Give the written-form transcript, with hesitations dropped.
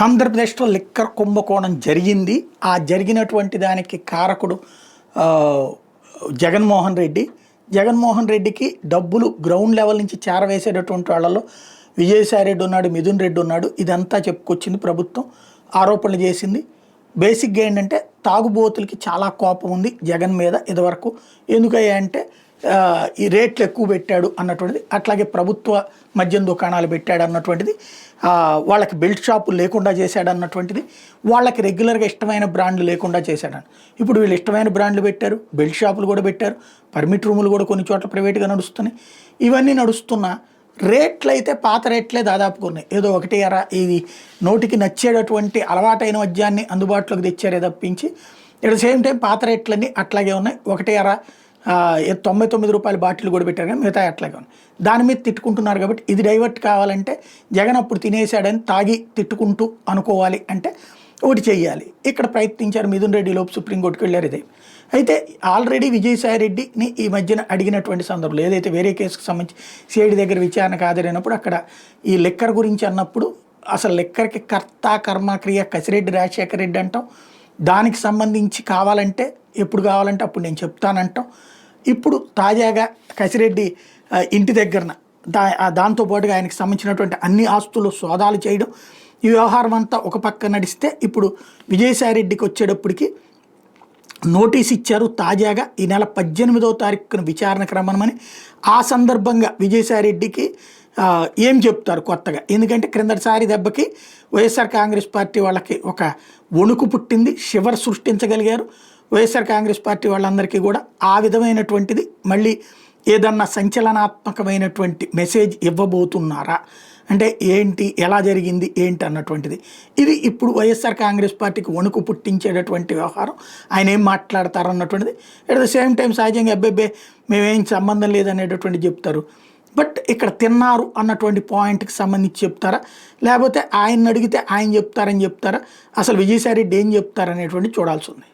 ఆంధ్రప్రదేశ్లో లిక్కర్ కుంభకోణం జరిగింది. ఆ జరిగినటువంటి దానికి కారకుడు జగన్మోహన్ రెడ్డి. జగన్మోహన్ రెడ్డికి డబ్బులు గ్రౌండ్ లెవెల్ నుంచి చేరవేసేటటువంటి వాళ్ళలో విజయసాయిరెడ్డి ఉన్నాడు, మిథున్ రెడ్డి ఉన్నాడు. ఇదంతా చెప్పుకొచ్చింది ప్రభుత్వం, ఆరోపణలు చేసింది. బేసిక్గా ఏంటంటే తాగుబోతులకి చాలా కోపం ఉంది జగన్ మీద. ఇదివరకు ఎందుకయ్యా అంటే ఈ రేట్లు ఎక్కువ పెట్టాడు అన్నటువంటిది, అట్లాగే ప్రభుత్వ మద్యం దుకాణాలు పెట్టాడు అన్నటువంటిది, వాళ్ళకి బెల్ట్ షాపులు లేకుండా చేశాడు అన్నటువంటిది, వాళ్ళకి రెగ్యులర్గా ఇష్టమైన బ్రాండ్లు లేకుండా చేశాడని. ఇప్పుడు వీళ్ళు ఇష్టమైన బ్రాండ్లు పెట్టారు, బెల్ట్ షాపులు కూడా పెట్టారు, పర్మిట్ రూములు కూడా కొన్ని చోట్ల ప్రైవేట్గా నడుస్తున్నాయి. ఇవన్నీ నడుస్తున్నా రేట్లు అయితే పాత రేట్లే దాదాపుగా ఉన్నాయి. ఏదో ఒకటి అరా ఇది నోటికి నచ్చేటటువంటి అలవాటైన మద్యాన్ని అందుబాటులోకి తెచ్చారే తప్పించి ఎట్ ద సేమ్ టైం పాత రేట్లన్నీ అట్లాగే ఉన్నాయి. ఒకటి అరా 99 రూపాయల బాటిల్ కూడా పెట్టారు, కానీ మిగతా అట్లాగే ఉన్నాయి. దాని మీద తిట్టుకుంటున్నారు. కాబట్టి ఇది డైవర్ట్ కావాలంటే జగన్ అప్పుడు తినేశాడని తాగి తిట్టుకుంటూ అనుకోవాలి అంటే ఒకటి చెయ్యాలి. ఇక్కడ ప్రయత్నించారు. మిథున్ రెడ్డి లోపు సుప్రీంకోర్టుకు వెళ్ళారు. ఇదే అయితే ఆల్రెడీ విజయసాయిరెడ్డిని ఈ మధ్యన అడిగినటువంటి సందర్భంలో ఏదైతే వేరే కేసుకు సంబంధించి సిఐడి దగ్గర విచారణకు హాజరైనప్పుడు అక్కడ ఈ లిక్కర్ గురించి అన్నప్పుడు అసలు లిక్కర్కి కర్త కర్మ క్రియ కసిరెడ్డి రాజశేఖర రెడ్డి అంటాం. దానికి సంబంధించి కావాలంటే ఎప్పుడు కావాలంటే అప్పుడు నేను చెప్తానంటాం. ఇప్పుడు తాజాగా కసిరెడ్డి ఇంటి దగ్గరన దాంతోపాటుగా ఆయనకు సంబంధించినటువంటి అన్ని ఆస్తులు సోదాలు చేయడం, ఈ వ్యవహారం అంతా ఒక పక్క నడిస్తే ఇప్పుడు విజయసాయిరెడ్డికి వచ్చేటప్పటికి నోటీస్ ఇచ్చారు. తాజాగా ఈ నెల 18వ తారీఖున విచారణకు రమ్మనమని. ఆ సందర్భంగా విజయసాయిరెడ్డికి ఏం చెప్తారు కొత్తగా, ఎందుకంటే క్రిందటిసారి దెబ్బకి వైఎస్ఆర్ కాంగ్రెస్ పార్టీ వాళ్ళకి ఒక వణుకు పుట్టింది, షివర్ సృష్టించగలిగారు. వైఎస్ఆర్ కాంగ్రెస్ పార్టీ వాళ్ళందరికీ కూడా ఆ విధమైనటువంటిది మళ్ళీ ఏదన్నా సంచలనాత్మకమైనటువంటి మెసేజ్ ఇవ్వబోతున్నారా అంటే ఏంటి, ఎలా జరిగింది ఏంటి అన్నటువంటిది. ఇది ఇప్పుడు వైఎస్ఆర్ కాంగ్రెస్ పార్టీకి వణుకు పుట్టించేటటువంటి వ్యవహారం. ఆయన ఏం మాట్లాడతారు అన్నటువంటిది. అట్ ద సేమ్ టైం సహజంగా అబ్బాయి మేమేం సంబంధం లేదనేటటువంటి చెప్తారు. బట్ ఇక్కడ తిన్నారు అన్నటువంటి పాయింట్కి సంబంధించి చెప్తారా, లేకపోతే ఆయన అడిగితే ఆయన చెప్తారని చెప్తారా, అసలు విజయసాయిరెడ్డి ఏం చెప్తారనేటువంటి చూడాల్సి ఉంది.